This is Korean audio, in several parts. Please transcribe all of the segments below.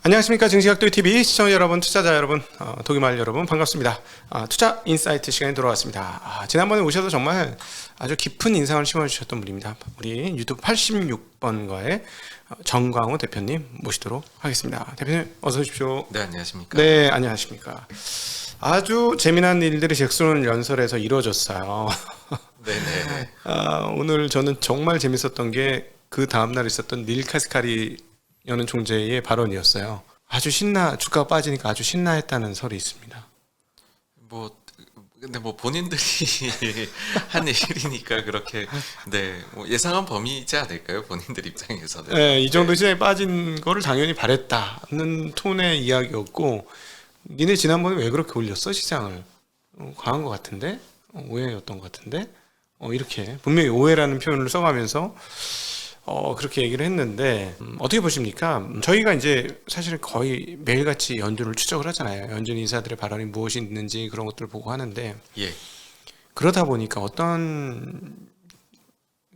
안녕하십니까. 증시각도TV 시청자 여러분, 투자자 여러분, 독일말 여러분 반갑습니다. 투자 인사이트 시간이 돌아왔습니다. 지난번에 오셔서 정말 아주 깊은 인상을 심어주셨던 분입니다. 우리 유튜브 86번가의 정광호 대표님 모시도록 하겠습니다. 대표님 어서 오십시오. 네, 안녕하십니까. 네, 안녕하십니까. 아주 재미난 일들이 잭슨 연설에서 이루어졌어요. 네네. 오늘 저는 정말 재밌었던 게 그 다음날 있었던 닐 카스카리 여는 총재의 발언이었어요. 아주 주가가 빠지니까 아주 신나했다는 설이 있습니다. 근데 본인들이 한 얘기니까 그렇게 예상한 범위이지 않을까요? 본인들 입장에서는. 네, 이 정도 시장에 빠진 거를 당연히 바랬다는 톤의 이야기였고, 니네 지난번에 왜 그렇게 올렸어 시장을? 과한 것 같은데? 오해였던 것 같은데? 이렇게 분명히 오해라는 표현을 써가면서 그렇게 얘기를 했는데, 어떻게 보십니까? 저희가 이제 사실은 거의 매일같이 연준을 추적을 하잖아요. 연준 인사들의 발언이 무엇이 있는지 그런 것들을 보고 하는데, 예. 그러다 보니까 어떤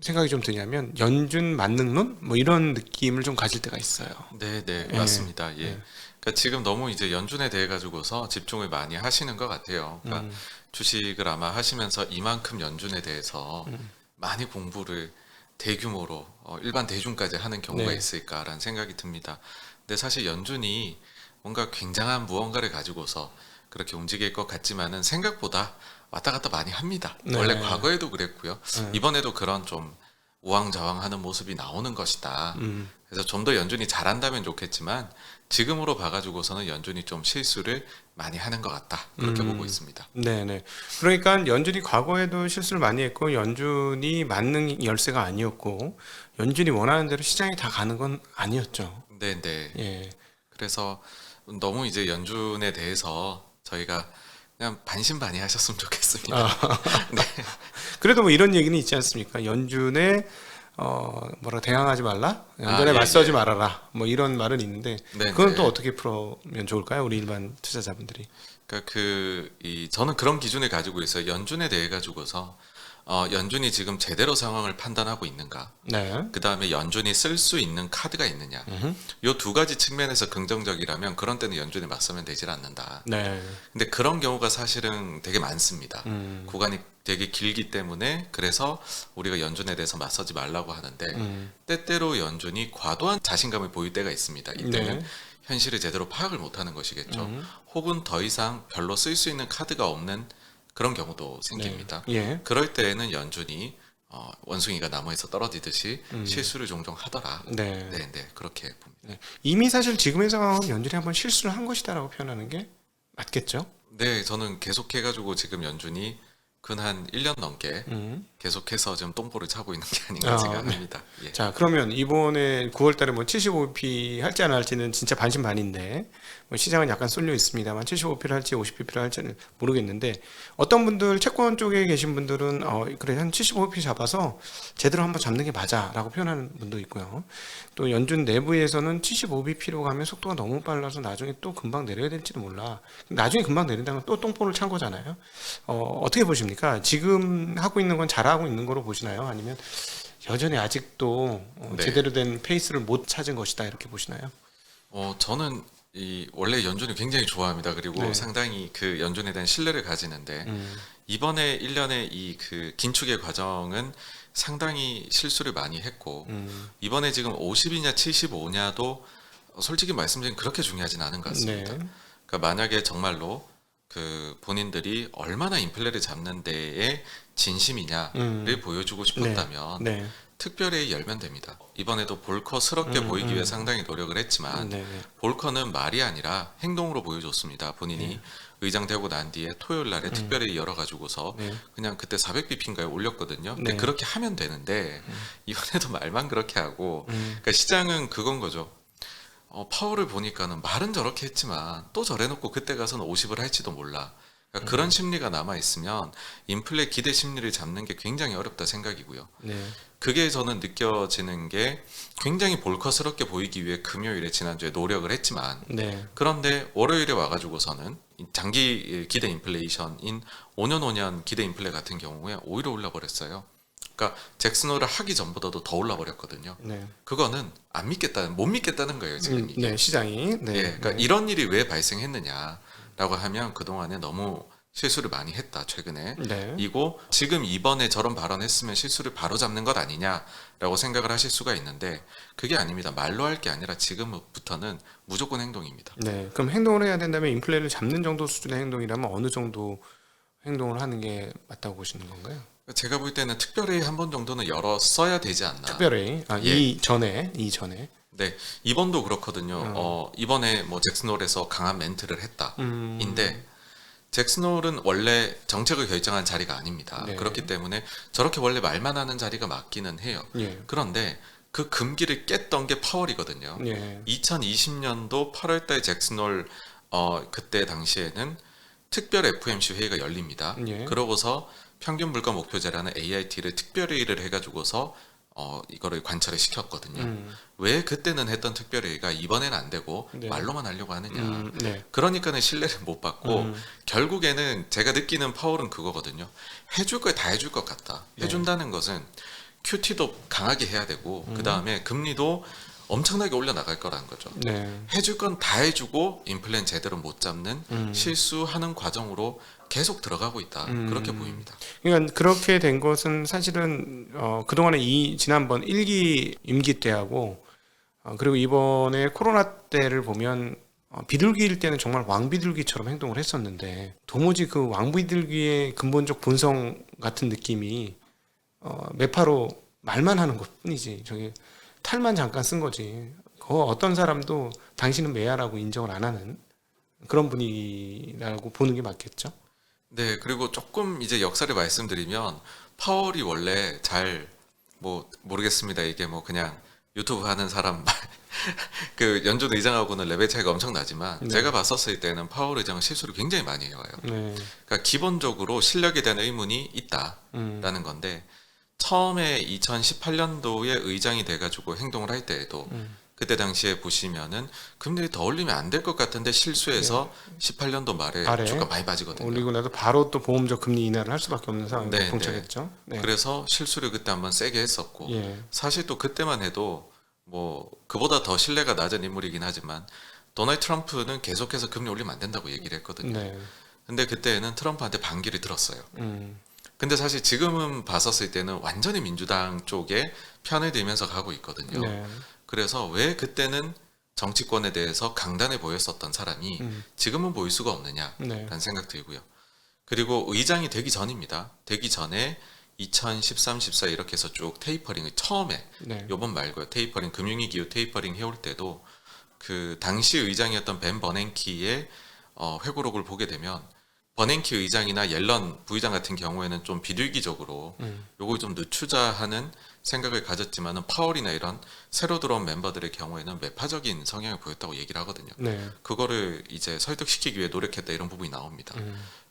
생각이 좀 드냐면, 연준 만능론? 뭐 이런 느낌을 좀 가질 때가 있어요. 네, 예. 맞습니다. 예. 그러니까 지금 너무 이제 연준에 대해 가지고서 집중을 많이 하시는 것 같아요. 그러니까 주식을 아마 하시면서 이만큼 연준에 대해서 많이 공부를 대규모로 일반 대중까지 하는 경우가 네. 있을까라는 생각이 듭니다. 근데 사실 연준이 뭔가 굉장한 무언가를 가지고서 그렇게 움직일 것 같지만은 생각보다 왔다 갔다 많이 합니다. 네. 원래 과거에도 그랬고요. 이번에도 그런 좀 우왕좌왕하는 모습이 나오는 것이다. 그래서 좀 더 연준이 잘한다면 좋겠지만 지금으로 봐가지고서는 연준이 좀 실수를 많이 하는 것 같다. 그렇게 보고 있습니다. 네네. 그러니까 연준이 과거에도 실수를 많이 했고, 연준이 만능 열쇠가 아니었고, 연준이 원하는 대로 시장이 다 가는 건 아니었죠. 네. 예. 그래서 너무 이제 연준에 대해서 저희가 그냥 반신반의하셨으면 좋겠습니다. 네. 그래도 뭐 이런 얘기는 있지 않습니까? 연준에 대항하지 말라, 연준에 예, 맞서지 예. 말아라, 뭐 이런 말은 있는데, 네, 그건 네. 또 어떻게 풀면 좋을까요? 우리 일반 투자자분들이. 그러니까 저는 그런 기준을 가지고 있어요. 연준에 대해 가지고서 연준이 지금 제대로 상황을 판단하고 있는가? 네. 그 다음에 연준이 쓸 수 있는 카드가 있느냐? 요 두 가지 측면에서 긍정적이라면 그런 때는 연준에 맞서면 되질 않는다. 네. 근데 그런 경우가 사실은 되게 많습니다. 구간이 되게 길기 때문에 그래서 우리가 연준에 대해서 맞서지 말라고 하는데 때때로 연준이 과도한 자신감을 보일 때가 있습니다. 이때는 네. 현실을 제대로 파악을 못하는 것이겠죠. 혹은 더 이상 별로 쓸 수 있는 카드가 없는 그런 경우도 생깁니다. 예. 그럴 때에는 연준이 원숭이가 나무에서 떨어지듯이 실수를 종종 하더라. 네. 네, 그렇게 봅니다. 네. 이미 사실 지금의 상황은 연준이 한번 실수를 한 것이다라고 표현하는 게 맞겠죠? 네, 저는 계속해가지고 지금 연준이 근 한 1년 넘게 계속해서 지금 똥볼을 차고 있는 게 아닌가 생각합니다. 예. 자, 그러면 이번에 9월 달에 뭐 75bp 할지 안 할지는 진짜 반신반인데, 뭐 시장은 약간 쏠려 있습니다만 75bp를 할지 50bp를 할지는 모르겠는데, 어떤 분들 채권 쪽에 계신 분들은 그래 한 75bp 잡아서 제대로 한번 잡는 게 맞아라고 표현하는 분도 있고요. 또 연준 내부에서는 75bp로 가면 속도가 너무 빨라서 나중에 또 금방 내려야 될지도 몰라. 나중에 금방 내린다면 또 똥볼을 찬 거잖아요. 어떻게 보십니까? 지금 하고 있는 건 잘하고 있는 거로 보시나요? 아니면 여전히 아직도 네. 제대로 된 페이스를 못 찾은 것이다 이렇게 보시나요? 저는 원래 연준을 굉장히 좋아합니다. 그리고 네. 상당히 그 연준에 대한 신뢰를 가지는데 이번에 1년의 그 긴축의 과정은 상당히 실수를 많이 했고 이번에 지금 50이냐 75냐도 솔직히 말씀드리면 그렇게 중요하진 않은 것 같습니다. 네. 그러니까 만약에 정말로 그 본인들이 얼마나 인플레를 잡는 데에 진심이냐를 보여주고 싶었다면 네. 특별회의 열면 됩니다. 이번에도 볼커스럽게 보이기 위해 상당히 노력을 했지만 네. 볼커는 말이 아니라 행동으로 보여줬습니다. 본인이 의장 되고 난 뒤에 토요일 날에 특별회의 열어가지고서 그냥 그때 400bp인가에 올렸거든요. 근데 네. 그렇게 하면 되는데 이번에도 말만 그렇게 하고 그러니까 시장은 그건 거죠. 파월을 보니까는 말은 저렇게 했지만 또 저래놓고 그때 가서는 50을 할지도 몰라. 그러니까 그런 심리가 남아 있으면 인플레 기대 심리를 잡는 게 굉장히 어렵다 생각이고요. 네. 그게 저는 느껴지는 게 굉장히 볼커스럽게 보이기 위해 금요일에 지난주에 노력을 했지만 네. 그런데 월요일에 와가지고서는 장기 기대 인플레이션인 5년 기대 인플레 같은 경우에 오히려 올라버렸어요. 그러니까 잭슨홀을 하기 전보다도 더 올라버렸거든요. 네. 그거는 못 믿겠다는 거예요 지금 이게. 네, 시장이. 네. 예, 그러니까 네. 이런 일이 왜 발생했느냐라고 하면 그 동안에 너무 실수를 많이 했다 최근에. 네. 이고 지금 이번에 저런 발언했으면 실수를 바로 잡는 것 아니냐라고 생각을 하실 수가 있는데 그게 아닙니다. 말로 할 게 아니라 지금부터는 무조건 행동입니다. 네. 그럼 행동을 해야 된다면 인플레를 잡는 정도 수준의 행동이라면 어느 정도 행동을 하는 게 맞다고 보시는 건가요? 제가 볼 때는 특별히 한 번 정도는 열었어야 되지 않나. 특별히 예. 이전에 네, 이번도 그렇거든요. 이번에 뭐 잭슨홀에서 강한 멘트를 했다. 인데 잭슨홀은 원래 정책을 결정한 자리가 아닙니다. 네. 그렇기 때문에 저렇게 원래 말만 하는 자리가 맞기는 해요. 예. 그런데 그 금기를 깼던 게 파월이거든요. 예. 2020년도 8월달 잭슨홀 그때 당시에는 특별 FOMC 회의가 열립니다. 예. 그러고서 평균 물가 목표제라는 AIT를 특별회의를 해가지고서 이거를 관철을 시켰거든요. 왜 그때는 했던 특별회의가 이번에는 안 되고 네. 말로만 하려고 하느냐. 네. 그러니까는 신뢰를 못 받고 결국에는 제가 느끼는 파월은 그거거든요. 해줄 걸 다 해줄 것 같다. 네. 해준다는 것은 QT도 강하게 해야 되고 그 다음에 금리도 엄청나게 올려나갈 거라는 거죠. 네. 해줄 건 다 해주고 인플레는 제대로 못 잡는 실수하는 과정으로 계속 들어가고 있다. 그렇게 보입니다. 그러니까 그렇게 된 것은 사실은 그동안에 지난번 1기 임기 때하고 그리고 이번에 코로나 때를 보면 비둘기일 때는 정말 왕비둘기처럼 행동을 했었는데 도무지 그 왕비둘기의 근본적 본성 같은 느낌이 매파로 말만 하는 것뿐이지 저기 탈만 잠깐 쓴 거지. 어떤 사람도 당신은 매야라고 인정을 안 하는 그런 분위기라고 보는 게 맞겠죠. 네, 그리고 조금 이제 역사를 말씀드리면 파월이 원래 뭐 모르겠습니다. 이게 뭐 그냥 유튜브 하는 사람 그 연준 의장하고는 레벨 차이가 엄청 나지만 네. 제가 봤었을 때는 파월 의장은 실수를 굉장히 많이 해와요. 네. 그러니까 기본적으로 실력에 대한 의문이 있다라는 건데 처음에 2018년도에 의장이 돼가지고 행동을 할 때에도 그때 당시에 보시면은 금리를 더 올리면 안 될 것 같은데 실수해서 18년도 말에 아래. 주가 많이 빠지거든요. 올리고 나서 바로 또 보험적 금리 인하를 할 수밖에 없는 상황에 네, 봉착했죠. 네. 그래서 실수를 그때 한번 세게 했었고 예. 사실 또 그때만 해도 뭐 그보다 더 신뢰가 낮은 인물이긴 하지만 도널드 트럼프는 계속해서 금리 올리면 안 된다고 얘기를 했거든요. 네. 근데 그때는 트럼프한테 반기를 들었어요. 음. 근데 사실 지금은 봤었을 때는 완전히 민주당 쪽에 편을 들면서 가고 있거든요. 네. 그래서 왜 그때는 정치권에 대해서 강단해 보였었던 사람이 지금은 보일 수가 없느냐라는 네. 생각 들고요. 그리고 의장이 되기 전입니다. 되기 전에 2013, 14 이렇게 해서 쭉 테이퍼링을 처음에 네. 요번 말고요. 테이퍼링 금융위기 이후 테이퍼링 해올 때도 그 당시 의장이었던 벤 버냉키의 회고록을 보게 되면 버냉키 의장이나 옐런 부의장 같은 경우에는 좀 비둘기적으로 요걸 좀 늦추자하는 생각을 가졌지만은 파월이나 이런 새로 들어온 멤버들의 경우에는 매파적인 성향을 보였다고 얘기를 하거든요. 네. 그거를 이제 설득시키기 위해 노력했다 이런 부분이 나옵니다.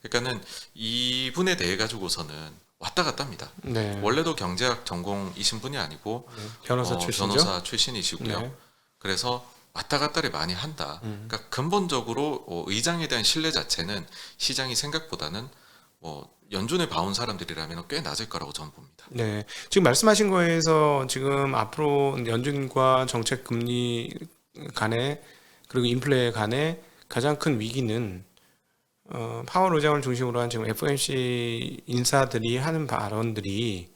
그러니까는 이분에 대해 가지고서는 왔다 갔다 합니다. 네. 원래도 경제학 전공이신 분이 아니고 변호사 출신이죠. 변호사 출신이시고요. 네. 그래서 왔다 갔다를 많이 한다. 그러니까 근본적으로 의장에 대한 신뢰 자체는 시장이 생각보다는 연준에 봐온 사람들이라면 꽤 낮을 거라고 저는 봅니다. 네. 지금 말씀하신 거에서 지금 앞으로 연준과 정책 금리 간에 그리고 인플레 간에 가장 큰 위기는 파월 의장을 중심으로 한 지금 FOMC 인사들이 하는 발언들이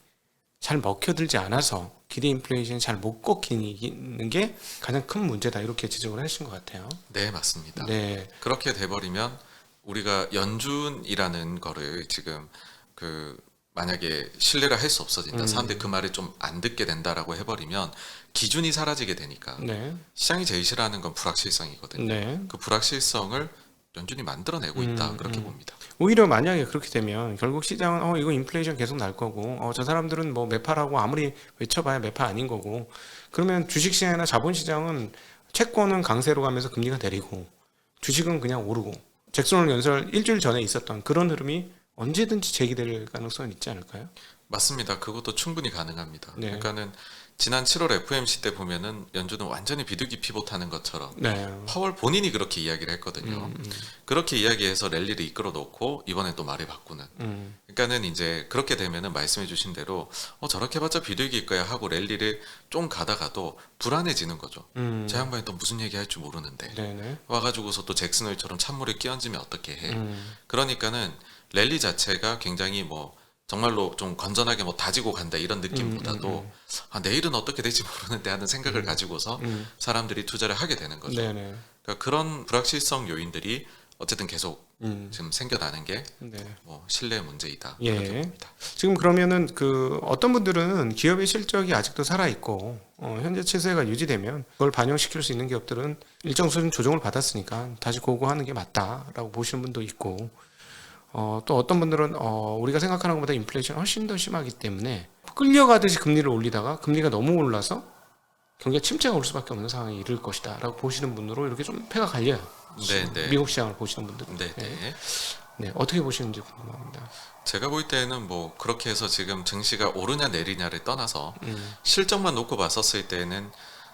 잘 먹혀들지 않아서 기대 인플레이션이 잘 못 꺾이는 게 가장 큰 문제다 이렇게 지적을 하신 것 같아요. 네, 맞습니다. 네. 그렇게 돼버리면 우리가 연준이라는 거를 지금 만약에 신뢰를 할 수 없어진다. 사람들이 그 말을 좀 안 듣게 된다라고 해버리면 기준이 사라지게 되니까 네. 시장이 제일 싫어하는 건 불확실성이거든요. 네. 그 불확실성을 연준이 만들어내고 있다 그렇게 봅니다. 오히려 만약에 그렇게 되면 결국 시장은 이거 인플레이션 계속 날 거고 저 사람들은 뭐 매파라고 아무리 외쳐봐야 매파 아닌 거고 그러면 주식시장이나 자본시장은 채권은 강세로 가면서 금리가 내리고 주식은 그냥 오르고 잭슨홀 연설 일주일 전에 있었던 그런 흐름이 언제든지 제기될 가능성은 있지 않을까요? 맞습니다. 그것도 충분히 가능합니다. 네. 그러니까는 지난 7월 FOMC 때 보면은 연준은 완전히 비둘기 피봇하는 것처럼 네. 파월 본인이 그렇게 이야기를 했거든요. 그렇게 이야기해서 랠리를 이끌어 놓고 이번에 또 말을 바꾸는. 그러니까는 이제 그렇게 되면은 말씀해주신 대로 저렇게 봤자 비둘기일 거야 하고 랠리를 좀 가다가도 불안해지는 거죠. 저 양반이 또 무슨 얘기할 줄 모르는데 네네. 와가지고서 또 잭슨홀처럼 찬물에 끼얹으면 어떻게 해? 그러니까는 랠리 자체가 굉장히 뭐 정말로 좀 건전하게 뭐 다지고 간다 이런 느낌보다도 내일은 어떻게 될지 모르는데 하는 생각을 가지고서 사람들이 투자를 하게 되는 거죠. 네네. 그러니까 그런 불확실성 요인들이 어쨌든 계속 지금 생겨나는 게 네. 뭐 신뢰의 문제이다. 예. 그렇게 봅니다. 지금 그러면은 그 어떤 분들은 기업의 실적이 아직도 살아 있고 현재 추세가 유지되면 그걸 반영시킬 수 있는 기업들은 일정 수준 조정을 받았으니까 다시 고고하는 게 맞다라고 보시는 분도 있고 또 어떤 분들은 우리가 생각하는 것보다 인플레이션이 훨씬 더 심하기 때문에 끌려가듯이 금리를 올리다가 금리가 너무 올라서 경기가 침체가 올 수밖에 없는 상황에 이를 것이다라고 보시는 분으로 이렇게 좀 패가 갈려요. 네. 미국 시장을 보시는 분들은. 네. 네, 어떻게 보시는지 궁금합니다. 제가 볼 때는 뭐 그렇게 해서 지금 증시가 오르냐 내리냐를 떠나서 실적만 놓고 봤었을 때는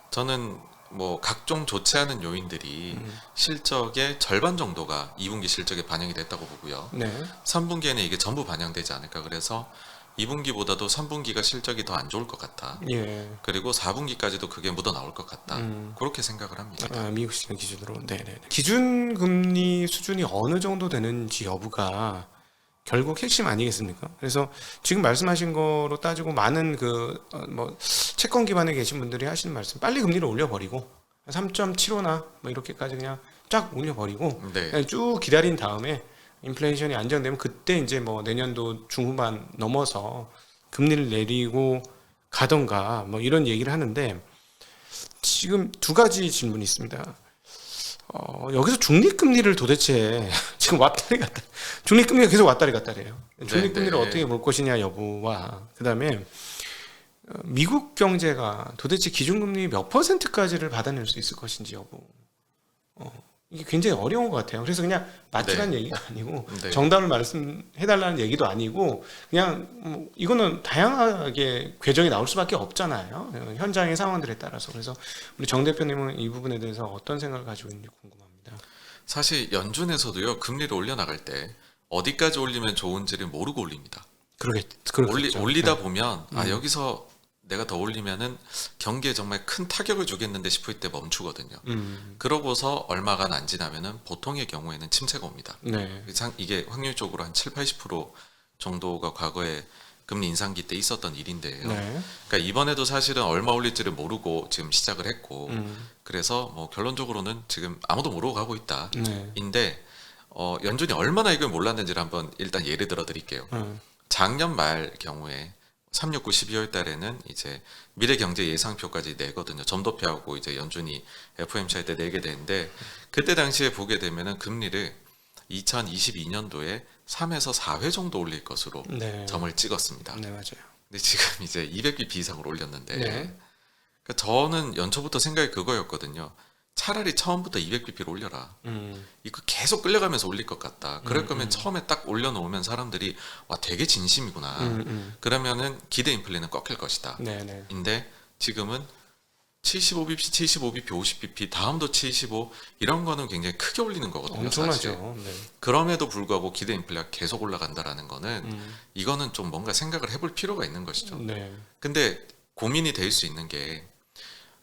저는 뭐 각종 좋지 않은 요인들이 실적의 절반 정도가 2분기 실적에 반영이 됐다고 보고요. 네. 3분기에는 이게 전부 반영되지 않을까. 그래서 2분기보다도 3분기가 실적이 더 안 좋을 것 같다. 예. 그리고 4분기까지도 그게 묻어 나올 것 같다. 그렇게 생각을 합니다. 미국 시장 기준으로. 네네. 기준 금리 수준이 어느 정도 되는지 여부가 결국 핵심 아니겠습니까? 그래서 지금 말씀하신 거로 따지고 많은 뭐 채권 기반에 계신 분들이 하시는 말씀, 빨리 금리를 올려버리고 3.75나 뭐 이렇게까지 그냥 쫙 올려버리고 네. 그냥 쭉 기다린 다음에 인플레이션이 안정되면 그때 이제 뭐 내년도 중후반 넘어서 금리를 내리고 가던가 뭐 이런 얘기를 하는데 지금 두 가지 질문이 있습니다. 여기서 중립금리를 도대체 지금 왔다리 갔다 중립금리가 계속 왔다리 갔다리예요. 중립금리를 네. 어떻게 볼 것이냐 여부와 그다음에 미국 경제가 도대체 기준금리 몇 %까지를 받아낼 수 있을 것인지 여부. 이게 굉장히 어려운 것 같아요. 그래서 그냥 맞추라는 얘기가 아니고 네. 정답을 말씀해달라는 얘기도 아니고 그냥 뭐 이거는 다양하게 궤정이 나올 수밖에 없잖아요. 현장의 상황들에 따라서. 그래서 우리 정 대표님은 이 부분에 대해서 어떤 생각을 가지고 있는지 궁금합니다. 사실 연준에서도요 금리를 올려나갈 때 어디까지 올리면 좋은지를 모르고 올립니다. 그렇겠죠. 올리다 보면 여기서 내가 더 올리면은 경기에 정말 큰 타격을 주겠는데 싶을 때 멈추거든요. 그러고서 얼마간 안 지나면은 보통의 경우에는 침체가 옵니다. 네. 이게 확률적으로 한 7-80% 정도가 과거에 금리 인상기 때 있었던 일인데요. 네. 그러니까 이번에도 사실은 얼마 올릴지를 모르고 지금 시작을 했고 그래서 뭐 결론적으로는 지금 아무도 모르고 가고 있다. 네. 인데 연준이 얼마나 이걸 몰랐는지를 한번 일단 예를 들어 드릴게요. 작년 말 경우에 369 12월 달에는 이제 미래 경제 예상표까지 내거든요. 점도표하고 이제 연준이 FOMC 할 때 내게 되는데 그때 당시에 보게 되면은 금리를 2022년도에 3에서 4회 정도 올릴 것으로 네. 점을 찍었습니다. 네, 맞아요. 근데 지금 이제 200bp 이상으로 올렸는데 네. 그러니까 저는 연초부터 생각이 그거였거든요. 차라리 처음부터 200bp를 올려라. 이거 계속 끌려가면서 올릴 것 같다. 그럴 거면 처음에 딱 올려놓으면 사람들이 와 되게 진심이구나. 그러면은 기대 인플레는 꺾일 것이다. 네, 네. 인데 지금은 75bp, 75bp, 50bp, 다음도 75 이런 거는 굉장히 크게 올리는 거거든요. 사실. 엄청나죠. 네. 그럼에도 불구하고 기대 인플레가 계속 올라간다라는 거는 이거는 좀 뭔가 생각을 해볼 필요가 있는 것이죠. 네. 근데 고민이 될 수 있는 게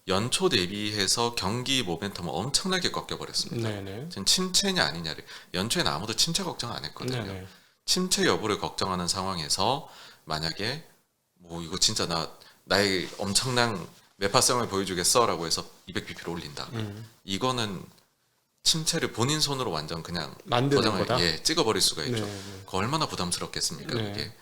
연초 대비해서 경기 모멘텀을 엄청나게 꺾여버렸습니다. 네, 네. 지금 침체냐 아니냐를 연초에는 아무도 침체 걱정 안 했거든요. 네, 네. 침체 여부를 걱정하는 상황에서 만약에 뭐 이거 진짜 나의 엄청난 매파성을 보여주겠어라고 해서 200bp를 올린다. 이거는 침체를 본인 손으로 완전 그냥 만드는 도장을 거다? 찍어버릴 수가 있죠. 네, 네. 그거 얼마나 부담스럽겠습니까? 네. 그게.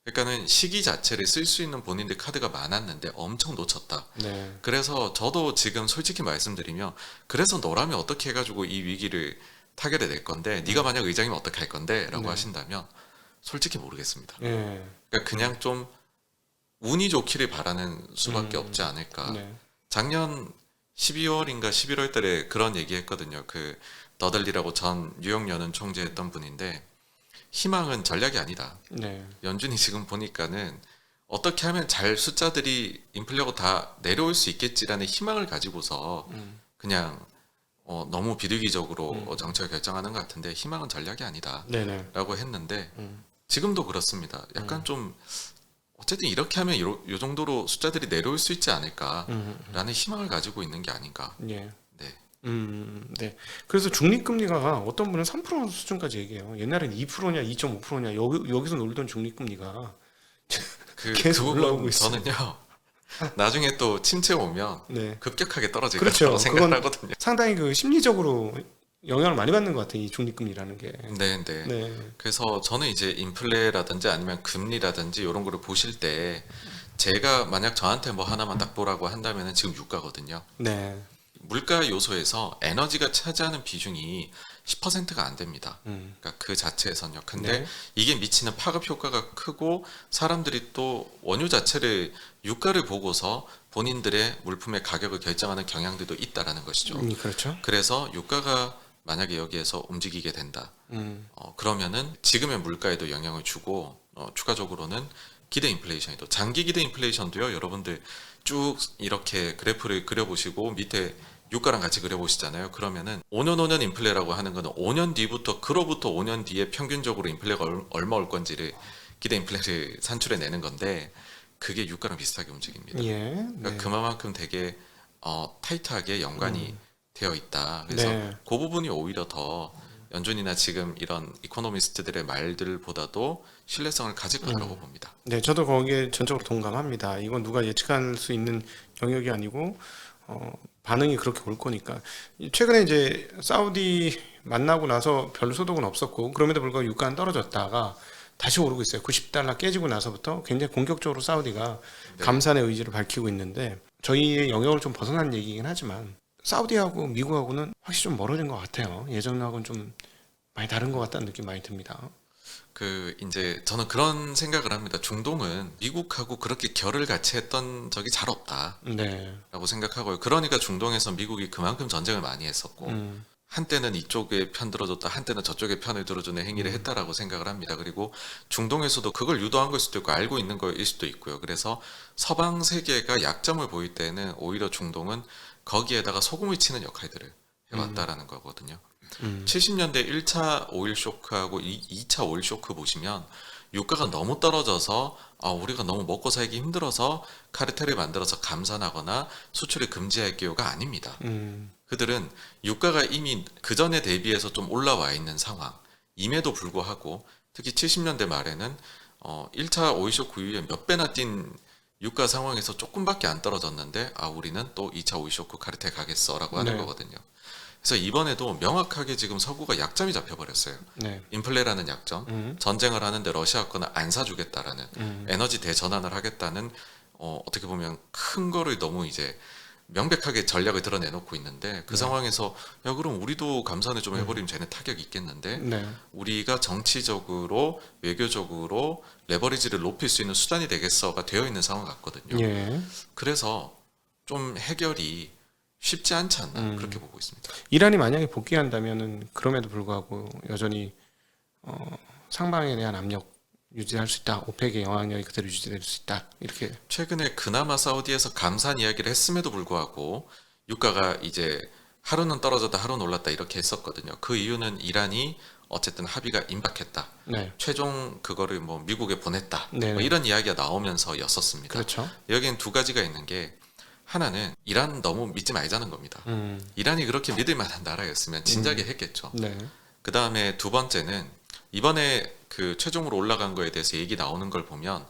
그러니까는 시기 자체를 쓸 수 있는 본인들 카드가 많았는데 엄청 놓쳤다. 네. 그래서 저도 지금 솔직히 말씀드리면 그래서 너라면 어떻게 해가지고 이 위기를 타결해 낼 건데 네가 만약 의장이면 어떻게 할 건데 라고 하신다면 솔직히 모르겠습니다. 네. 그러니까 그냥 좀 운이 좋기를 바라는 수밖에 없지 않을까. 네. 작년 12월인가 11월 달에 그런 얘기 했거든요. 그 더들리라고 전 뉴욕 연은 총재했던 분인데 희망은 전략이 아니다. 네. 연준이 지금 보니까는 어떻게 하면 잘 숫자들이 인플레하고 다 내려올 수 있겠지라는 희망을 가지고서 그냥 너무 비둘기적으로 정책을 결정하는 것 같은데 희망은 전략이 아니다라고 네네. 했는데 지금도 그렇습니다. 약간 좀 어쨌든 이렇게 하면 요 정도로 숫자들이 내려올 수 있지 않을까라는 희망을 가지고 있는 게 아닌가. 예. 네. 네. 그래서 중립금리가 어떤 분은 3% 수준까지 얘기해요. 옛날엔 2%냐 2.5%냐 여기서 놀던 중립금리가 계속 올라오고 부분 있어요. 저는요. 나중에 또 침체 오면 네. 급격하게 떨어질 그렇죠. 거라고 생각하거든요. 상당히 그 심리적으로 영향을 많이 받는 것 같아요. 이 중립금리라는 게. 네, 네. 네. 그래서 저는 이제 인플레라든지 아니면 금리라든지 이런 거를 보실 때 제가 만약 저한테 뭐 하나만 딱 보라고 한다면은 지금 유가거든요. 네. 물가 요소에서 에너지가 차지하는 비중이 10%가 안 됩니다. 그러니까 그 자체에선요. 근데 네. 이게 미치는 파급 효과가 크고 사람들이 또 원유 자체를 유가를 보고서 본인들의 물품의 가격을 결정하는 경향들도 있다라는 것이죠. 그렇죠. 그래서 유가가 만약에 여기에서 움직이게 된다. 그러면은 지금의 물가에도 영향을 주고 추가적으로는 기대 인플레이션에도 장기 기대 인플레이션도요. 여러분들 쭉 이렇게 그래프를 그려보시고 밑에 유가랑 같이 그려보시잖아요. 그러면은 5년 인플레라고 하는 거는 5년 뒤부터 그로부터 5년 뒤에 평균적으로 인플레가 얼마 올 건지를 기대 인플레를 산출해 내는 건데 그게 유가랑 비슷하게 움직입니다. 예. 그러니까 네. 그만큼 되게 타이트하게 연관이 되어 있다. 그래서 네. 그 부분이 오히려 더 연준이나 지금 이런 이코노미스트들의 말들보다도 신뢰성을 가질 거라고 봅니다. 네, 저도 거기에 전적으로 동감합니다. 이건 누가 예측할 수 있는 영역이 아니고 반응이 그렇게 올 거니까. 최근에 이제 사우디 만나고 나서 별 소득은 없었고 그럼에도 불구하고 유가는 떨어졌다가 다시 오르고 있어요. 90달러 깨지고 나서부터 굉장히 공격적으로 사우디가 네. 감산의 의지를 밝히고 있는데 저희의 영역을 좀 벗어난 얘기긴 하지만 사우디하고 미국하고는 확실히 좀 멀어진 것 같아요. 예전하고는 좀 많이 다른 것 같다는 느낌 많이 듭니다. 이제 저는 그런 생각을 합니다. 중동은 미국하고 그렇게 결을 같이 했던 적이 잘 없다라고 네. 생각하고요. 그러니까 중동에서 미국이 그만큼 전쟁을 많이 했었고 음. 한때는 이쪽에 편 들어줬다 한때는 저쪽에 편을 들어주는 행위를 했다라고 생각을 합니다. 그리고 중동에서도 그걸 유도한 걸 수도 있고 알고 있는 거일 수도 있고요. 그래서 서방 세계가 약점을 보일 때는 오히려 중동은 거기에다가 소금을 치는 역할들을 해왔다라는 거거든요. 70년대 1차 오일 쇼크하고 2차 오일 쇼크 보시면 유가가 너무 떨어져서 우리가 너무 먹고 살기 힘들어서 카르텔을 만들어서 감산하거나 수출을 금지할게요가 아닙니다. 그들은 유가가 이미 그 전에 대비해서 좀 올라와 있는 상황임에도 불구하고 특히 70년대 말에는 1차 오일 쇼크 이후에 몇 배나 뛴 유가 상황에서 조금밖에 안 떨어졌는데 우리는 또 2차 오일 쇼크 카르텔 가겠어라고 하는 네. 거거든요. 그래서 이번에도 명확하게 지금 서구가 약점이 잡혀버렸어요. 네. 인플레라는 약점, 전쟁을 하는데 러시아 거는 안 사주겠다라는 에너지 대전환을 하겠다는 어떻게 보면 큰 거를 너무 이제 명백하게 전략을 드러내놓고 있는데 그 상황에서 그럼 우리도 감산을 좀 해버리면 쟤네 타격이 있겠는데 네. 우리가 정치적으로 외교적으로 레버리지를 높일 수 있는 수단이 되겠어가 되어 있는 상황 같거든요. 예. 그래서 좀 해결이 쉽지 않지 않나 그렇게 보고 있습니다. 이란이 만약에 복귀한다면은 그럼에도 불구하고 여전히 상방에 대한 압력 유지할 수 있다. 오펙의 영향력이 그대로 유지될 수 있다. 이렇게. 최근에 그나마 사우디에서 감산 이야기를 했음에도 불구하고 유가가 이제 하루는 떨어졌다 하루는 올랐다 이렇게 했었거든요. 그 이유는 이란이 어쨌든 합의가 임박했다. 네. 최종 그거를 뭐 미국에 보냈다. 네. 뭐 이런 이야기가 나오면서였었습니다. 그렇죠. 여기엔 두 가지가 있는 게 하나는 이란 너무 믿지 말자는 겁니다. 이란이 그렇게 믿을 만한 나라였으면 진작에 했겠죠. 네. 그 다음에 두 번째는 이번에 그 최종으로 올라간 거에 대해서 얘기 나오는 걸 보면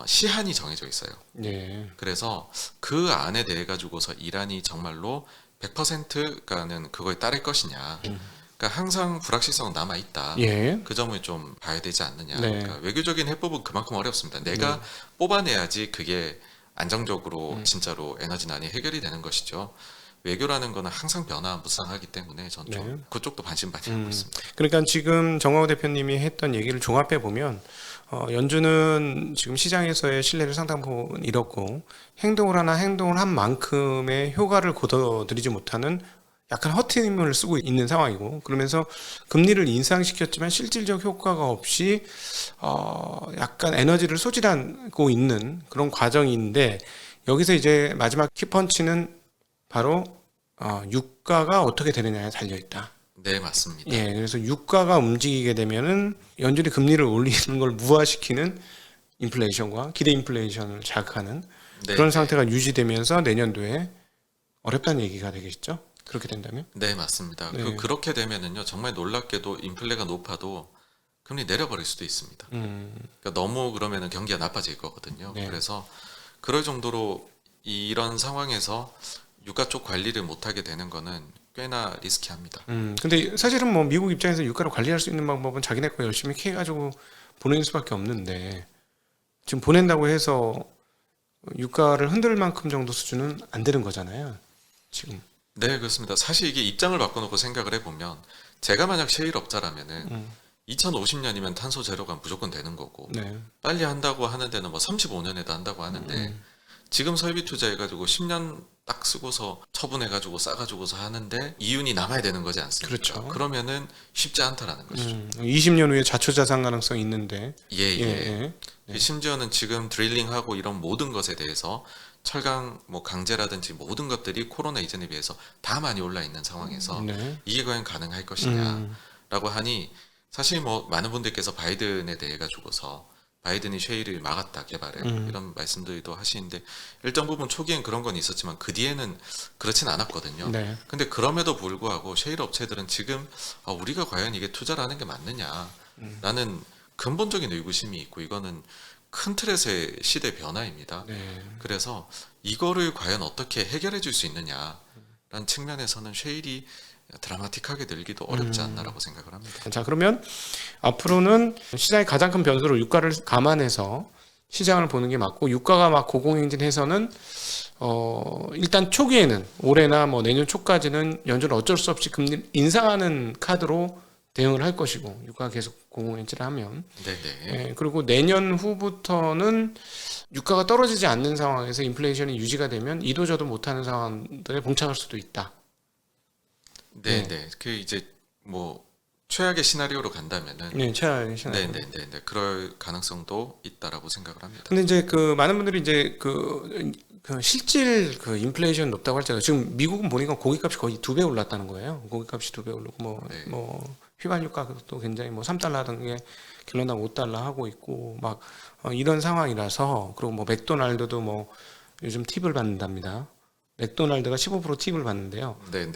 시한이 정해져 있어요. 예. 그래서 그 안에 대해 가지고서 이란이 정말로 100%가는 그거에 따를 것이냐. 그러니까 항상 불확실성은 남아 있다. 예. 그 점을 좀 봐야 되지 않느냐. 네. 그러니까 외교적인 해법은 그만큼 어렵습니다. 내가 뽑아내야지 그게 안정적으로 진짜로 에너지난이 해결이 되는 것이죠. 외교라는 거는 항상 변화무쌍하기 때문에 전 좀 네. 그쪽도 반신반의하고 있습니다. 그러니까 지금 정화호 대표님이 했던 얘기를 종합해 보면 연준은 지금 시장에서의 신뢰를 상당 부분 잃었고 행동을 한 만큼의 효과를 거둬들이지 못하는 약간 허튼 힘을 쓰고 있는 상황이고, 그러면서 금리를 인상시켰지만 실질적 효과가 없이 약간 에너지를 소진하고 있는 그런 과정인데, 여기서 이제 마지막 키펀치는 바로 유가가 어떻게 되느냐에 달려 있다. 네, 맞습니다. 예, 그래서 유가가 움직이게 되면은 연준이 금리를 올리는 걸 무화시키는 인플레이션과 기대 인플레이션을 자극하는 네, 그런 네. 상태가 유지되면서 내년도에 어렵다는 얘기가 되겠죠. 그렇게 된다면. 네, 맞습니다. 네. 그렇게 되면은요, 정말 놀랍게도 인플레가 높아도 금리 내려버릴 수도 있습니다. 그러니까 너무 그러면은 경기가 나빠질 거거든요. 네. 그래서 그럴 정도로 이런 상황에서 유가 쪽 관리를 못하게 되는 거는 꽤나 리스키합니다. 근데 사실은 뭐 미국 입장에서 유가를 관리할 수 있는 방법은 자기네 거 열심히 캐가지고 보내는 수밖에 없는데, 지금 보낸다고 해서 유가를 흔들 만큼 정도 수준은 안 되는 거잖아요. 지금. 네, 그렇습니다. 사실 이게 입장을 바꿔놓고 생각을 해보면 제가 만약 셰일업자라면은 2050년이면 탄소 제로가 무조건 되는 거고 네. 빨리 한다고 하는 데는 뭐 35년에도 한다고 하는데 지금 설비 투자해가지고 10년 딱 쓰고서 처분해가지고 싸가지고서 하는데 이윤이 남아야 되는 거지 않습니까? 그렇죠. 그러면은 쉽지 않다라는 것이죠. 20년 후에 자초자산 가능성이 있는데. 예, 예, 예. 예. 심지어는 지금 드릴링하고 이런 모든 것에 대해서 철강 뭐 강제라든지 모든 것들이 코로나 이전에 비해서 다 많이 올라 있는 상황에서 네. 이게 과연 가능할 것이냐라고 하니 사실 뭐 많은 분들께서 바이든에 대해 가지고서 바이든이 쉐일을 막았다 개발을 이런 말씀들도 하시는데 일정 부분 초기엔 그런 건 있었지만 그 뒤에는 그렇진 않았거든요. 네. 근데 그럼에도 불구하고 쉐일 업체들은 지금 우리가 과연 이게 투자를 하는 게 맞느냐라는 근본적인 의구심이 있고 이거는 큰 틀에서의 시대 변화입니다. 네. 그래서 이거를 과연 어떻게 해결해 줄 수 있느냐라는 측면에서는 쉐일이 드라마틱하게 늘기도 어렵지 않나라고 생각을 합니다. 자, 그러면 앞으로는 시장의 가장 큰 변수로 유가를 감안해서 시장을 보는 게 맞고, 유가가 막 고공행진해서는 일단 초기에는 올해나 뭐 내년 초까지는 연준은 어쩔 수 없이 금리 인상하는 카드로 대응을 할 것이고, 유가가 계속 고공행진을 하면. 네네. 예, 그리고 내년 후부터는 유가가 떨어지지 않는 상황에서 인플레이션이 유지가 되면 이도 저도 못하는 상황들에 봉착할 수도 있다. 네네. 그 이제 뭐 최악의 시나리오로 간다면은 네, 최악의 시나리오. 네네네. 그럴 가능성도 있다라고 생각을 합니다. 근데 이제 그 많은 분들이 이제 그 실질 그 인플레이션 높다고 할 때도 지금 미국은 보니까 고기값이 거의 2배 올랐다는 거예요. 고기값이 2배 오르고 네. 뭐 휘발유 가격도 굉장히 뭐 3달러 하던 게 갤런당 5달러 하고 있고 막 이런 상황이라서, 그리고 뭐 맥도날드도 뭐 요즘 팁을 받는답니다. 맥도날드가 15% 팁을 받는데요. 네네.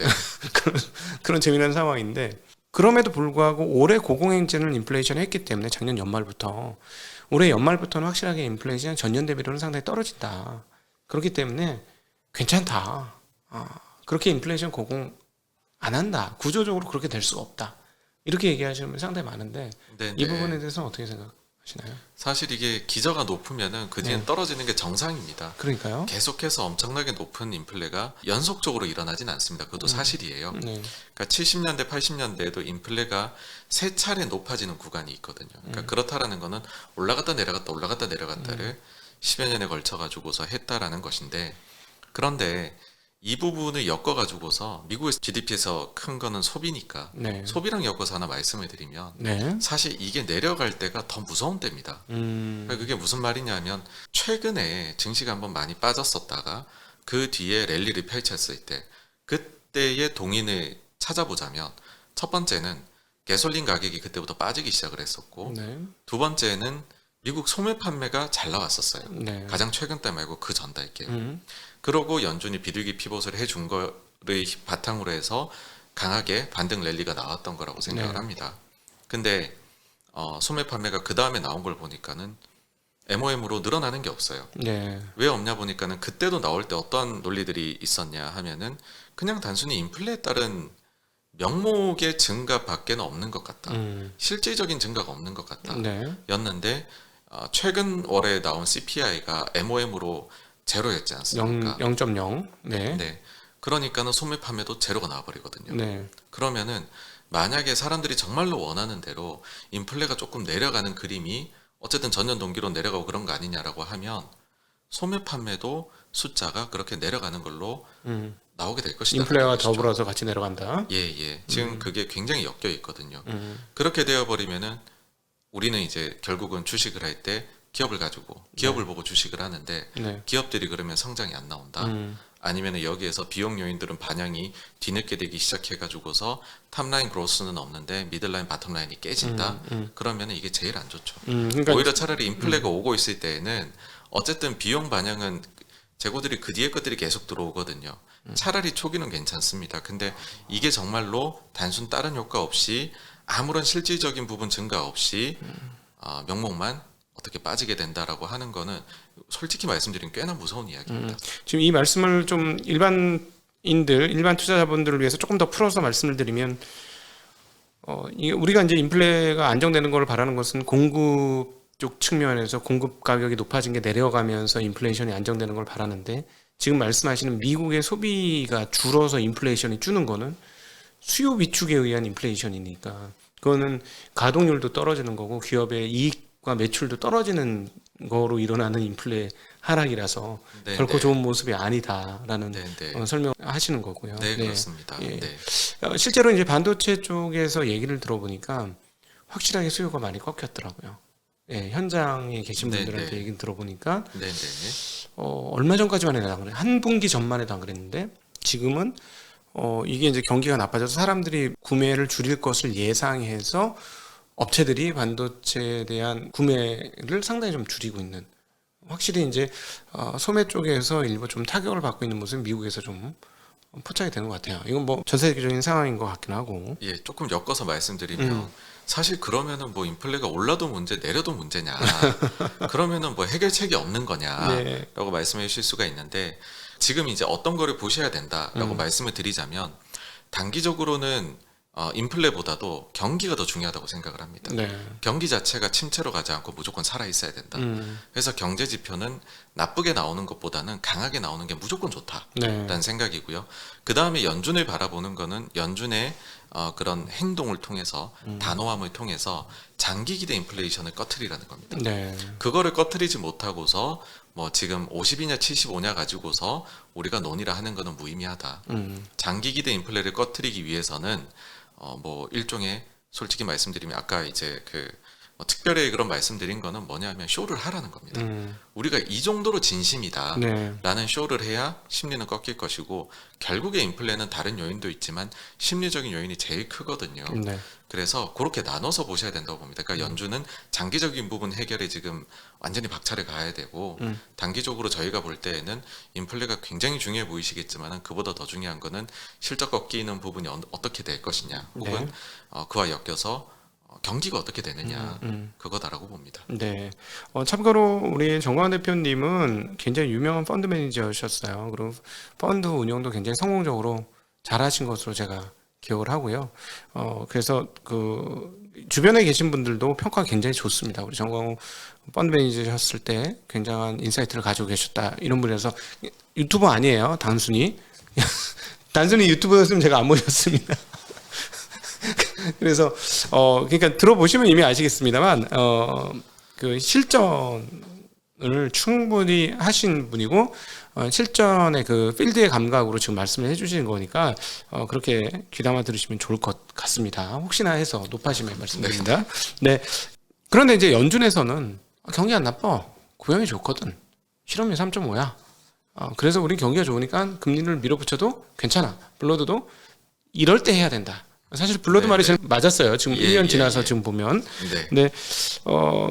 그런 재미난 상황인데, 그럼에도 불구하고 올해 고공행진을 인플레이션을 했기 때문에 작년 연말부터 올해 연말부터는 확실하게 인플레이션은 전년 대비로는 상당히 떨어진다. 그렇기 때문에 괜찮다. 그렇게 인플레이션 고공 안 한다. 구조적으로 그렇게 될 수가 없다. 이렇게 얘기하시는 분이 상당히 많은데 네네. 이 부분에 대해서는 어떻게 생각하시나요? 사실 이게 기저가 높으면은 그 뒤엔 네. 떨어지는 게 정상입니다. 그러니까요. 계속해서 엄청나게 높은 인플레가 연속적으로 일어나진 않습니다. 그것도 사실이에요. 네. 그러니까 70년대, 80년대에도 인플레가 세 차례 높아지는 구간이 있거든요. 그러니까 그렇다라는 거는 올라갔다 내려갔다 올라갔다 내려갔다를 10여 년에 걸쳐 가지고서 했다라는 것인데, 그런데 이 부분을 엮어 가지고서 미국의 GDP에서 큰 거는 소비니까 네. 소비랑 엮어서 하나 말씀을 드리면 네. 사실 이게 내려갈 때가 더 무서운 때입니다. 그러니까 그게 무슨 말이냐면 최근에 증시가 한번 많이 빠졌었다가 그 뒤에 랠리를 펼쳤을 때 그때의 동인을 찾아보자면 첫 번째는 가솔린 가격이 그때부터 빠지기 시작을 했었고, 네. 두 번째는 미국 소매 판매가 잘 나왔었어요. 네. 가장 최근 때 말고 그 전 달게요. 그러고 연준이 비둘기 피봇을 해준 거를 바탕으로 해서 강하게 반등 랠리가 나왔던 거라고 생각을 네. 합니다. 근데 소매 판매가 그 다음에 나온 걸 보니까는 MOM으로 늘어나는 게 없어요. 네. 왜 없냐 보니까는 그때도 나올 때 어떤 논리들이 있었냐 하면은 그냥 단순히 인플레에 따른 명목의 증가밖에는 없는 것 같다. 실질적인 증가가 없는 것 같다. 네. 였는데 최근 월에 나온 CPI가 MOM으로 제로였지 않습니까? 0.0. 네. 네. 그러니까는 소매 판매도 제로가 나와버리거든요. 네. 그러면은 만약에 사람들이 정말로 원하는 대로 인플레가 조금 내려가는 그림이 어쨌든 전년 동기로 내려가고 그런 거 아니냐라고 하면 소매 판매도 숫자가 그렇게 내려가는 걸로 음. 나오게 될 것이다. 인플레와 더불어서 같이 내려간다. 예. 지금 그게 굉장히 엮여 있거든요. 음. 그렇게 되어 버리면은 우리는 이제 결국은 주식을 할 때 기업을 가지고 기업을 보고 주식을 하는데 네. 기업들이 그러면 성장이 안 나온다. 아니면 여기에서 비용 요인들은 반영이 뒤늦게 되기 시작해 가지고서 탑라인 그로스는 없는데 미들라인 바텀라인이 깨진다. 그러면 이게 제일 안 좋죠. 그러니까 오히려 차라리 인플레가 오고 있을 때에는 어쨌든 비용 반영은 재고들이 그 뒤에 것들이 계속 들어오거든요. 차라리 초기는 괜찮습니다. 근데 이게 정말로 단순 다른 효과 없이 아무런 실질적인 부분 증가 없이 명목만 어떻게 빠지게 된다라고 하는 거는 솔직히 말씀드리면 꽤나 무서운 이야기입니다. 지금 이 말씀을 좀 일반 투자자분들을 위해서 조금 더 풀어서 말씀을 드리면, 우리가 이제 인플레가 안정되는 걸 바라는 것은 공급 쪽 측면에서 공급 가격이 높아진 게 내려가면서 인플레이션이 안정되는 걸 바라는데, 지금 말씀하시는 미국의 소비가 줄어서 인플레이션이 주는 거는 수요 위축에 의한 인플레이션이니까, 그거는 가동률도 떨어지는 거고 기업의 이익과 매출도 떨어지는 거로 일어나는 인플레 하락이라서 네, 결코 네. 좋은 모습이 아니다라는 네. 설명하시는 거고요. 네, 그렇습니다. 예. 네. 실제로 이제 반도체 쪽에서 얘기를 들어보니까 확실하게 수요가 많이 꺾였더라고요. 예, 현장에 계신 네, 분들한테 네. 얘기 들어보니까 네. 얼마 전까지만 해도 안 그래. 한 분기 전만 해도 안 그랬는데 지금은 이게 이제 경기가 나빠져서 사람들이 구매를 줄일 것을 예상해서 업체들이 반도체에 대한 구매를 상당히 좀 줄이고 있는, 확실히 이제 소매 쪽에서 일부 좀 타격을 받고 있는 모습이 미국에서 좀 포착이 되는 것 같아요. 이건 뭐 전 세계적인 상황인 것 같긴 하고. 예, 조금 엮어서 말씀드리면 사실 그러면은 뭐 인플레가 올라도 문제, 내려도 문제냐? 그러면은 뭐 해결책이 없는 거냐라고 네. 말씀해 주실 수가 있는데, 지금 이제 어떤 거를 보셔야 된다라고 말씀을 드리자면, 단기적으로는 인플레보다도 경기가 더 중요하다고 생각을 합니다. 네. 경기 자체가 침체로 가지 않고 무조건 살아 있어야 된다. 그래서 경제 지표는 나쁘게 나오는 것보다는 강하게 나오는 게 무조건 좋다라는 네. 생각이고요. 그 다음에 연준을 바라보는 거는 연준의 그런 행동을 통해서 단호함을 통해서 장기 기대 인플레이션을 꺼트리라는 겁니다. 네. 그거를 꺼트리지 못하고서 뭐 지금 50이냐 75냐 가지고서 우리가 논의를 하는 거는 무의미하다. 장기 기대 인플레를 꺼트리기 위해서는 뭐 일종의, 솔직히 말씀드리면 아까 이제 특별히 그런 말씀드린 거는 뭐냐면 쇼를 하라는 겁니다. 우리가 이 정도로 진심이다 네. 라는 쇼를 해야 심리는 꺾일 것이고, 결국에 인플레는 다른 요인도 있지만 심리적인 요인이 제일 크거든요. 네. 그래서 그렇게 나눠서 보셔야 된다고 봅니다. 그러니까 연준은 장기적인 부분 해결에 지금 완전히 박차를 가야 되고, 단기적으로 저희가 볼 때에는 인플레가 굉장히 중요해 보이시겠지만 그보다 더 중요한 거는 실적 꺾이는 부분이 어떻게 될 것이냐, 혹은 그와 엮여서 경기가 어떻게 되느냐, 그거다라고 봅니다. 네. 참고로 우리 정광 대표님은 굉장히 유명한 펀드 매니저셨어요. 그리고 펀드 운영도 굉장히 성공적으로 잘하신 것으로 제가 기억을 하고요. 그래서 주변에 계신 분들도 평가가 굉장히 좋습니다. 우리 정광 펀드 매니저셨을 때 굉장한 인사이트를 가지고 계셨다, 이런 분이라서. 유튜버 아니에요, 단순히. 단순히 유튜버였으면 제가 안 모셨습니다. 그래서 그러니까 들어보시면 이미 아시겠습니다만 그 실전을 충분히 하신 분이고, 실전의 그 필드의 감각으로 지금 말씀을 해주시는 거니까 그렇게 귀담아 들으시면 좋을 것 같습니다. 혹시나 해서 높아지면 말씀드립니다. 네. 그런데 이제 연준에서는 경기 안 나빠, 구형이 좋거든, 실업률 3.5야. 그래서 우리 경기가 좋으니까 금리를 밀어붙여도 괜찮아, 블러드도 이럴 때 해야 된다. 사실 블러드 말이 제일 맞았어요. 지금 1년 지나서 지금 보면. 네. 네.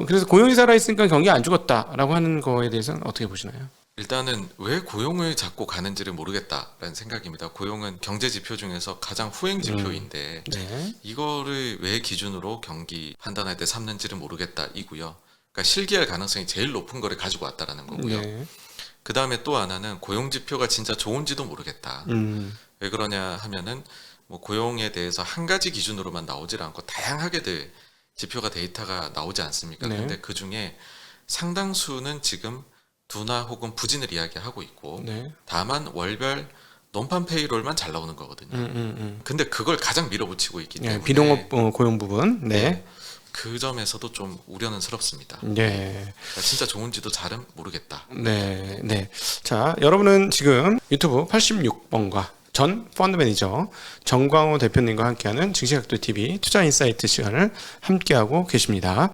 그래서 고용이 살아있으니까 경기 안 죽었다라고 하는 거에 대해서는 어떻게 보시나요? 일단은 왜 고용을 잡고 가는지를 모르겠다라는 생각입니다. 고용은 경제 지표 중에서 가장 후행 지표인데 네. 이거를 왜 기준으로 경기 판단할 때 삼는지를 모르겠다 이고요. 그러니까 실기할 가능성이 제일 높은 거를 가지고 왔다라는 거고요. 네. 그 다음에 또 하나는 고용 지표가 진짜 좋은지도 모르겠다. 왜 그러냐 하면은 뭐 고용에 대해서 한 가지 기준으로만 나오질 않고 다양하게들 지표가, 데이터가 나오지 않습니까? 네. 근데 그 중에 상당수는 지금 둔화 혹은 부진을 이야기하고 있고, 네. 다만 월별 논판 페이롤만 잘 나오는 거거든요. 근데 그걸 가장 밀어붙이고 있기 때문에 비농업 고용 부분. 네. 그 점에서도 좀 우려는 스럽습니다. 네. 그러니까 진짜 좋은지도 잘은 모르겠다. 네, 네. 자, 여러분은 지금 유튜브 86번과 전 펀드 매니저 정광호 대표님과 함께하는 증시각도 TV 투자 인사이트 시간을 함께하고 계십니다.